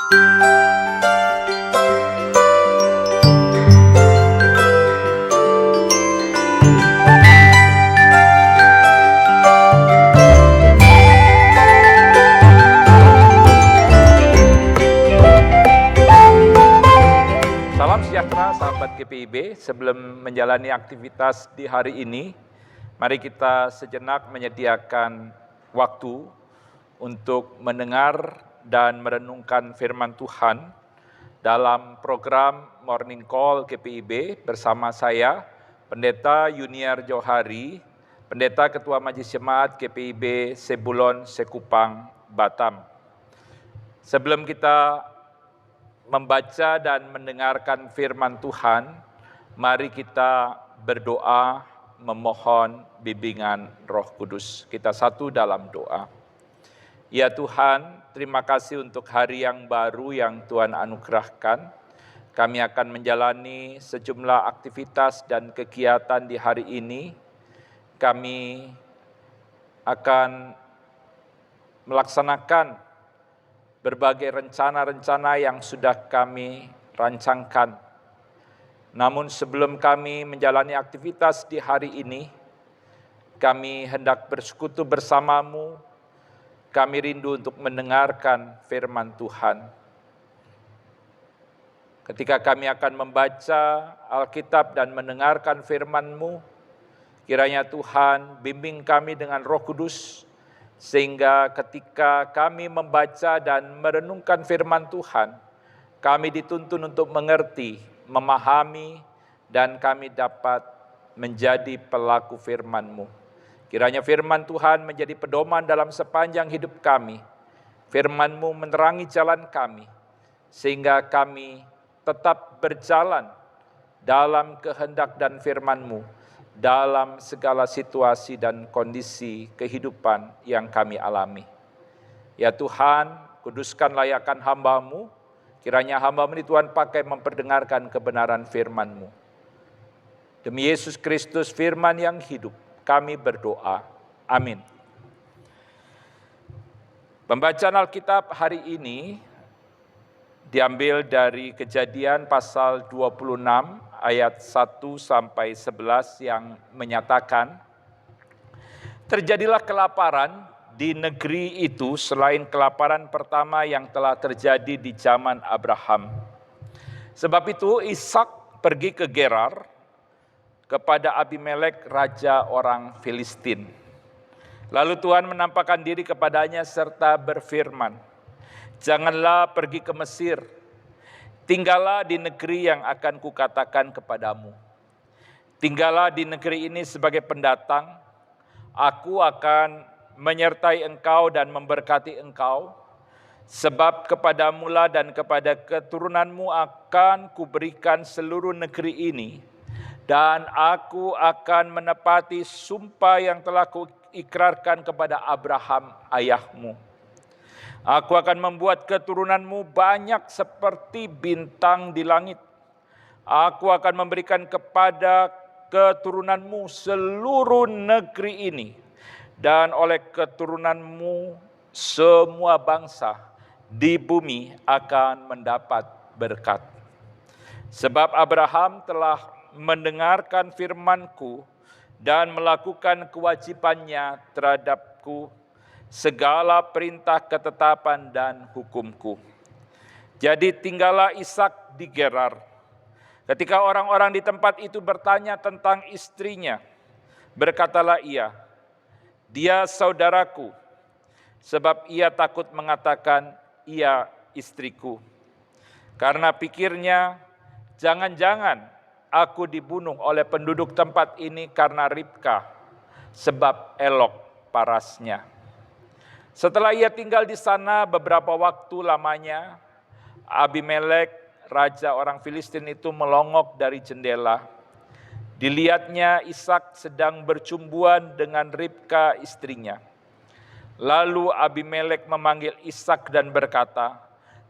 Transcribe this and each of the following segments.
Salam sejahtera sahabat GPIB, sebelum menjalani aktivitas di hari ini, mari kita sejenak menyediakan waktu untuk mendengar dan merenungkan firman Tuhan dalam program Morning Call GPIB bersama saya, Pendeta Yuniar Johari, Pendeta Ketua Majelis Jemaat GPIB Sebulon Sekupang, Batam. Sebelum kita membaca dan mendengarkan firman Tuhan, mari kita berdoa memohon bimbingan Roh Kudus. Kita satu dalam doa. Ya Tuhan, terima kasih untuk hari yang baru yang Tuhan anugerahkan. Kami akan menjalani sejumlah aktivitas dan kegiatan di hari ini. Kami akan melaksanakan berbagai rencana-rencana yang sudah kami rancangkan. Namun sebelum kami menjalani aktivitas di hari ini, kami hendak bersekutu bersamamu. Kami rindu untuk mendengarkan firman Tuhan. Ketika kami akan membaca Alkitab dan mendengarkan firman-Mu, kiranya Tuhan bimbing kami dengan Roh Kudus, sehingga ketika kami membaca dan merenungkan firman Tuhan, kami dituntun untuk mengerti, memahami, dan kami dapat menjadi pelaku firman-Mu. Kiranya firman Tuhan menjadi pedoman dalam sepanjang hidup kami. Firman-Mu menerangi jalan kami, sehingga kami tetap berjalan dalam kehendak dan firman-Mu, dalam segala situasi dan kondisi kehidupan yang kami alami. Ya Tuhan, kuduskan layakan hamba-Mu, kiranya hamba-Mu ini Tuhan pakai memperdengarkan kebenaran firman-Mu. Demi Yesus Kristus firman yang hidup, kami berdoa. Amin. Pembacaan Alkitab hari ini diambil dari Kejadian pasal 26 ayat 1 sampai 11 yang menyatakan, terjadilah kelaparan di negeri itu selain kelaparan pertama yang telah terjadi di zaman Abraham. Sebab itu Ishak pergi ke Gerar kepada Abimelek raja orang Filistin. Lalu Tuhan menampakkan diri kepadanya serta berfirman, janganlah pergi ke Mesir, tinggallah di negeri yang akan kukatakan kepadamu. Tinggallah di negeri ini sebagai pendatang, aku akan menyertai engkau dan memberkati engkau, sebab kepadamulah dan kepada keturunanmu akan kuberikan seluruh negeri ini, dan aku akan menepati sumpah yang telah kuikrarkan kepada Abraham ayahmu. Aku akan membuat keturunanmu banyak seperti bintang di langit. Aku akan memberikan kepada keturunanmu seluruh negeri ini. Dan oleh keturunanmu semua bangsa di bumi akan mendapat berkat. Sebab Abraham telah mendengarkan firman-Ku dan melakukan kewajibannya terhadapku, segala perintah ketetapan dan hukum-Ku. Jadi tinggallah Ishak di Gerar. Ketika orang-orang di tempat itu bertanya tentang istrinya, berkatalah ia, dia saudaraku, sebab ia takut mengatakan, ia istriku. Karena pikirnya, jangan-jangan aku dibunuh oleh penduduk tempat ini karena Ribka, sebab elok parasnya. Setelah ia tinggal di sana beberapa waktu lamanya, Abimelek, raja orang Filistin itu melongok dari jendela. Dilihatnya Ishak sedang bercumbuan dengan Ribka istrinya. Lalu Abimelek memanggil Ishak dan berkata,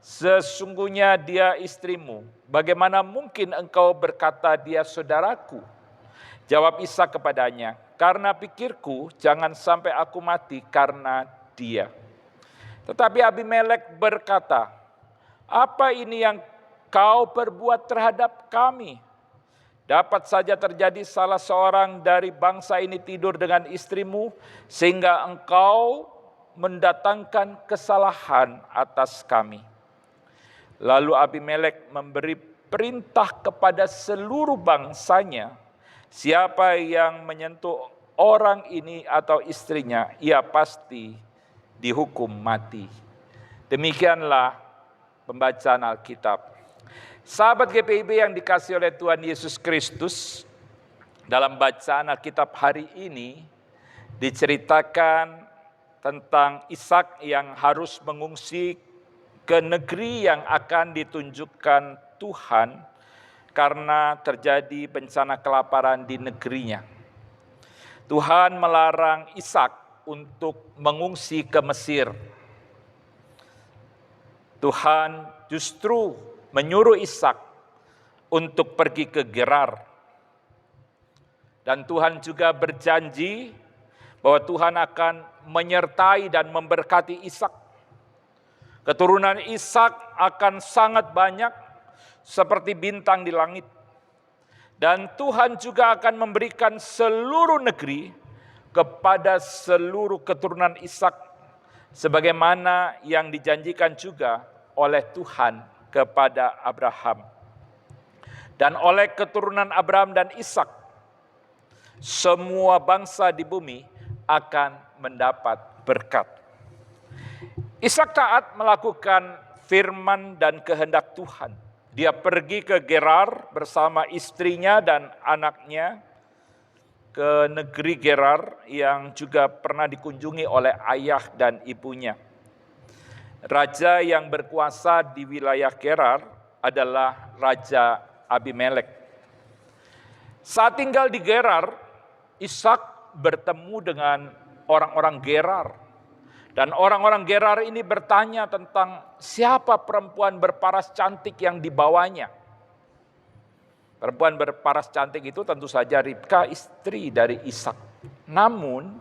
sesungguhnya dia istrimu, bagaimana mungkin engkau berkata dia saudaraku? Jawab Ishak kepadanya, karena pikirku jangan sampai aku mati karena dia. Tetapi Abimelek berkata, Apa ini yang kau perbuat terhadap kami? Dapat saja terjadi salah seorang dari bangsa ini tidur dengan istrimu, sehingga engkau mendatangkan kesalahan atas kami. Lalu Abimelek memberi perintah kepada seluruh bangsanya, siapa yang menyentuh orang ini atau istrinya, ia pasti dihukum mati. Demikianlah pembacaan Alkitab. Sahabat GPIB yang dikasihi oleh Tuhan Yesus Kristus, dalam bacaan Alkitab hari ini diceritakan tentang Ishak yang harus mengungsi ke negeri yang akan ditunjukkan Tuhan karena terjadi bencana kelaparan di negerinya. Tuhan melarang Ishak untuk mengungsi ke Mesir. Tuhan justru menyuruh Ishak untuk pergi ke Gerar. Dan Tuhan juga berjanji bahwa Tuhan akan menyertai dan memberkati Ishak. Keturunan Ishak akan sangat banyak seperti bintang di langit. Dan Tuhan juga akan memberikan seluruh negeri kepada seluruh keturunan Ishak, sebagaimana yang dijanjikan juga oleh Tuhan kepada Abraham. Dan oleh keturunan Abraham dan Ishak, semua bangsa di bumi akan mendapat berkat. Ishak taat melakukan firman dan kehendak Tuhan. Dia pergi ke Gerar bersama istrinya dan anaknya ke negeri Gerar yang juga pernah dikunjungi oleh ayah dan ibunya. Raja yang berkuasa di wilayah Gerar adalah Raja Abimelek. Saat tinggal di Gerar, Ishak bertemu dengan orang-orang Gerar. Dan orang-orang Gerar ini bertanya tentang siapa perempuan berparas cantik yang dibawanya. Perempuan berparas cantik itu tentu saja Ribka, istri dari Ishak. Namun,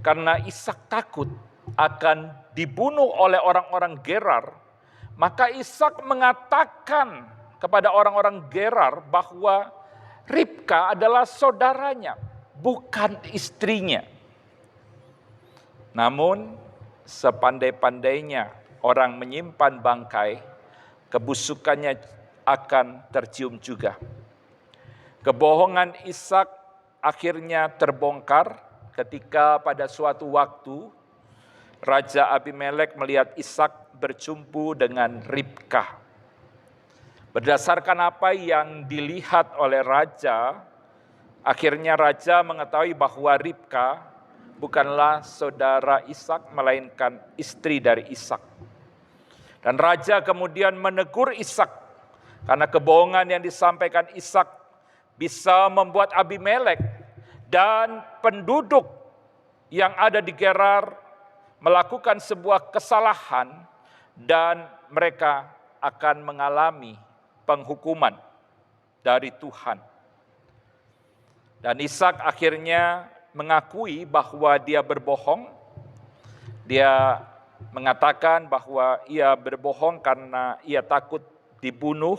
karena Ishak takut akan dibunuh oleh orang-orang Gerar, maka Ishak mengatakan kepada orang-orang Gerar bahwa Ribka adalah saudaranya, bukan istrinya. Namun, sepandai-pandainya orang menyimpan bangkai, kebusukannya akan tercium juga. Kebohongan Ishak akhirnya terbongkar ketika pada suatu waktu Raja Abimelek melihat Ishak berjumpa dengan Ribka. Berdasarkan apa yang dilihat oleh raja, akhirnya raja mengetahui bahwa Ribka bukanlah saudara Ishak, melainkan istri dari Ishak. Dan raja kemudian menegur Ishak karena kebohongan yang disampaikan Ishak bisa membuat Abimelek dan penduduk yang ada di Gerar melakukan sebuah kesalahan dan mereka akan mengalami penghukuman dari Tuhan. Dan Ishak akhirnya mengakui bahwa dia berbohong. Dia mengatakan bahwa ia berbohong karena ia takut dibunuh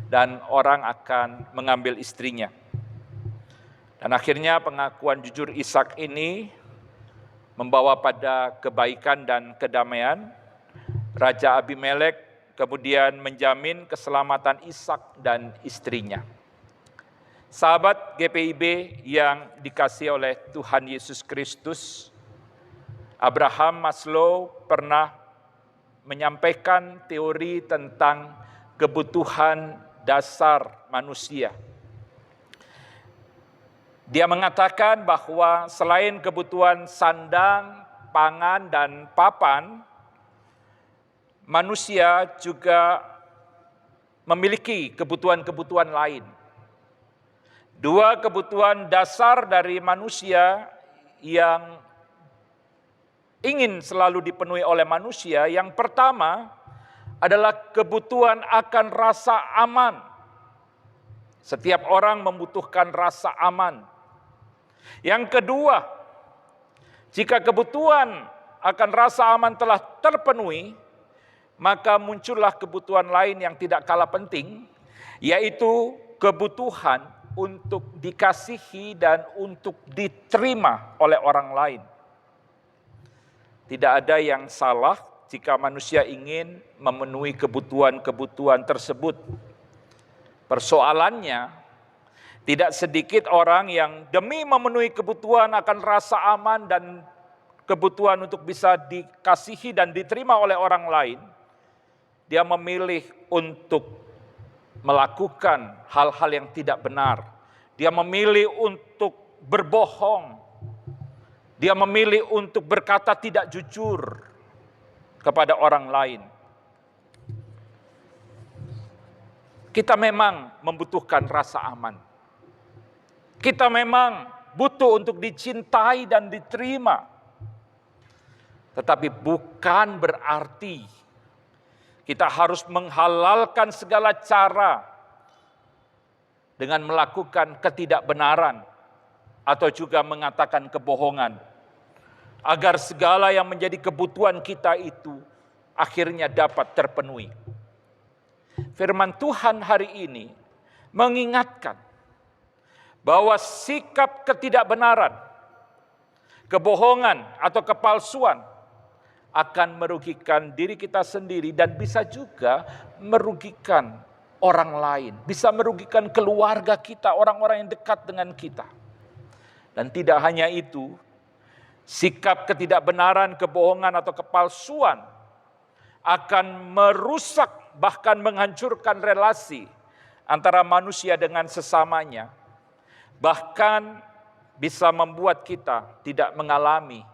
dan orang akan mengambil istrinya. Dan akhirnya pengakuan jujur Ishak ini membawa pada kebaikan dan kedamaian. Raja Abimelek kemudian menjamin keselamatan Ishak dan istrinya. Sahabat GPIB yang dikasihi oleh Tuhan Yesus Kristus, Abraham Maslow pernah menyampaikan teori tentang kebutuhan dasar manusia. Dia mengatakan bahwa selain kebutuhan sandang, pangan, dan papan, manusia juga memiliki kebutuhan-kebutuhan lain. Dua kebutuhan dasar dari manusia yang ingin selalu dipenuhi oleh manusia. Yang pertama adalah kebutuhan akan rasa aman. Setiap orang membutuhkan rasa aman. Yang kedua, jika kebutuhan akan rasa aman telah terpenuhi, maka muncullah kebutuhan lain yang tidak kalah penting, yaitu kebutuhan untuk dikasihi dan untuk diterima oleh orang lain. Tidak ada yang salah jika manusia ingin memenuhi kebutuhan-kebutuhan tersebut. Persoalannya, tidak sedikit orang yang demi memenuhi kebutuhan akan rasa aman dan kebutuhan untuk bisa dikasihi dan diterima oleh orang lain, dia memilih untuk melakukan hal-hal yang tidak benar. Dia memilih untuk berbohong. Dia memilih untuk berkata tidak jujur kepada orang lain. Kita memang membutuhkan rasa aman. Kita memang butuh untuk dicintai dan diterima. Tetapi bukan berarti kita harus menghalalkan segala cara dengan melakukan ketidakbenaran atau juga mengatakan kebohongan, agar segala yang menjadi kebutuhan kita itu akhirnya dapat terpenuhi. Firman Tuhan hari ini mengingatkan bahwa sikap ketidakbenaran, kebohongan atau kepalsuan akan merugikan diri kita sendiri dan bisa juga merugikan orang lain, bisa merugikan keluarga kita, orang-orang yang dekat dengan kita. Dan tidak hanya itu, sikap ketidakbenaran, kebohongan atau kepalsuan akan merusak bahkan menghancurkan relasi antara manusia dengan sesamanya. Bahkan bisa membuat kita tidak mengalami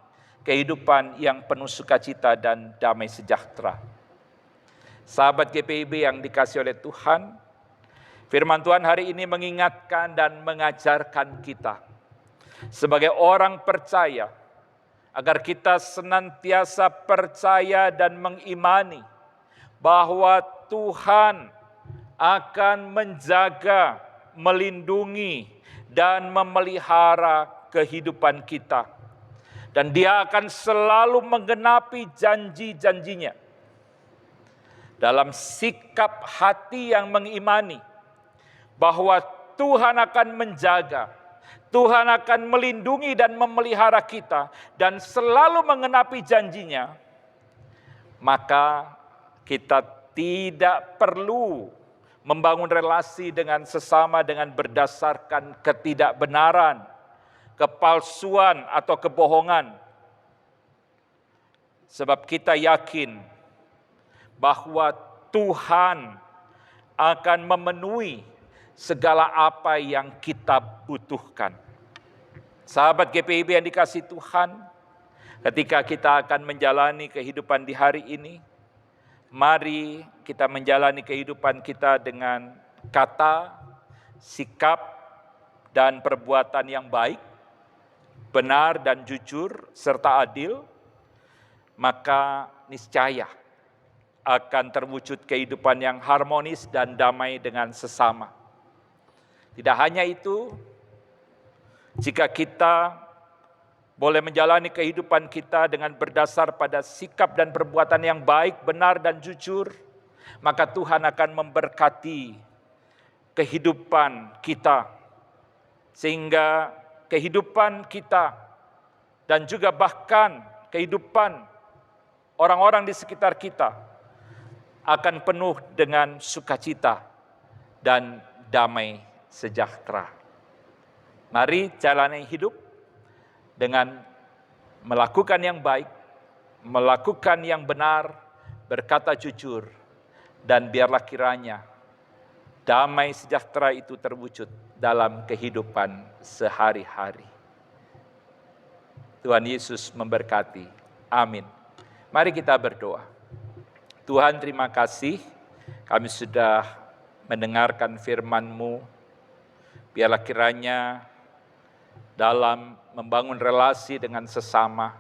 kehidupan yang penuh sukacita dan damai sejahtera. Sahabat GPIB yang dikasihi oleh Tuhan, firman Tuhan hari ini mengingatkan dan mengajarkan kita sebagai orang percaya, agar kita senantiasa percaya dan mengimani bahwa Tuhan akan menjaga, melindungi, dan memelihara kehidupan kita. Dan Dia akan selalu menggenapi janji-janjinya. Dalam sikap hati yang mengimani bahwa Tuhan akan menjaga, Tuhan akan melindungi dan memelihara kita, dan selalu menggenapi janjinya, maka kita tidak perlu membangun relasi dengan sesama dengan berdasarkan ketidakbenaran, kepalsuan atau kebohongan. Sebab kita yakin bahwa Tuhan akan memenuhi segala apa yang kita butuhkan. Sahabat GPIB yang dikasihi Tuhan, ketika kita akan menjalani kehidupan di hari ini, mari kita menjalani kehidupan kita dengan kata, sikap, dan perbuatan yang baik, benar dan jujur, serta adil, maka niscaya akan terwujud kehidupan yang harmonis dan damai dengan sesama. Tidak hanya itu, jika kita boleh menjalani kehidupan kita dengan berdasar pada sikap dan perbuatan yang baik, benar dan jujur, maka Tuhan akan memberkati kehidupan kita, sehingga kehidupan kita dan juga bahkan kehidupan orang-orang di sekitar kita akan penuh dengan sukacita dan damai sejahtera. Mari jalani hidup dengan melakukan yang baik, melakukan yang benar, berkata jujur, dan biarlah kiranya damai sejahtera itu terwujud dalam kehidupan sehari-hari. Tuhan Yesus memberkati. Amin. Mari kita berdoa. Tuhan, terima kasih kami sudah mendengarkan firman-Mu. Biarlah kiranya dalam membangun relasi dengan sesama,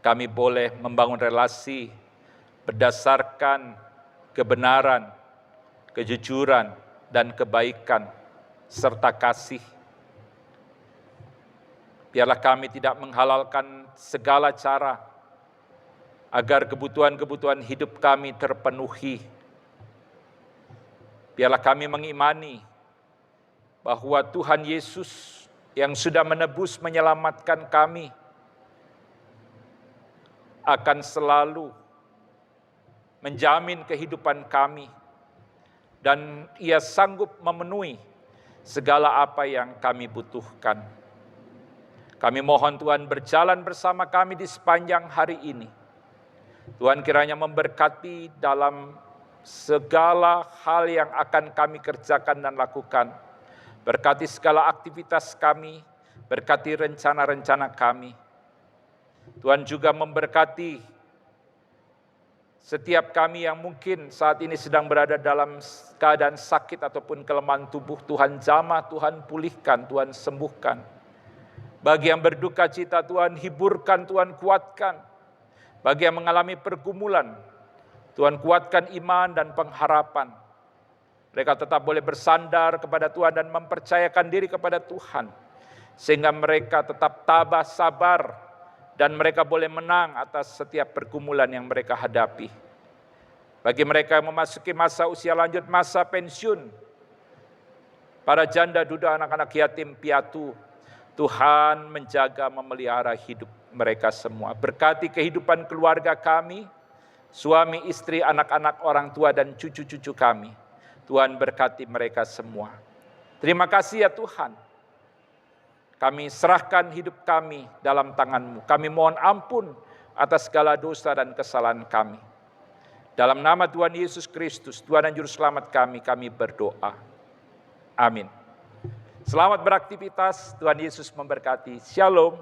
kami boleh membangun relasi berdasarkan kebenaran, kejujuran, dan kebaikan, serta kasih. Biarlah kami tidak menghalalkan segala cara agar kebutuhan-kebutuhan hidup kami terpenuhi. Biarlah kami mengimani bahwa Tuhan Yesus yang sudah menebus menyelamatkan kami akan selalu menjamin kehidupan kami dan Ia sanggup memenuhi segala apa yang kami butuhkan. Kami mohon Tuhan berjalan bersama kami di sepanjang hari ini. Tuhan kiranya memberkati dalam segala hal yang akan kami kerjakan dan lakukan. Berkati segala aktivitas kami, berkati rencana-rencana kami. Tuhan juga memberkati setiap kami yang mungkin saat ini sedang berada dalam keadaan sakit ataupun kelemahan tubuh. Tuhan jamah, Tuhan pulihkan, Tuhan sembuhkan. Bagi yang berduka cita, Tuhan hiburkan, Tuhan kuatkan. Bagi yang mengalami pergumulan, Tuhan kuatkan iman dan pengharapan. Mereka tetap boleh bersandar kepada Tuhan dan mempercayakan diri kepada Tuhan. Sehingga mereka tetap tabah, sabar, dan mereka boleh menang atas setiap pergumulan yang mereka hadapi. Bagi mereka yang memasuki masa usia lanjut, masa pensiun, para janda, duda, anak-anak yatim, piatu, Tuhan menjaga, memelihara hidup mereka semua. Berkati kehidupan keluarga kami, suami, istri, anak-anak, orang tua, dan cucu-cucu kami. Tuhan berkati mereka semua. Terima kasih ya Tuhan. Kami serahkan hidup kami dalam tangan-Mu. Kami mohon ampun atas segala dosa dan kesalahan kami. Dalam nama Tuhan Yesus Kristus, Tuhan dan Juru Selamat kami berdoa. Amin. Selamat beraktivitas, Tuhan Yesus memberkati. Shalom.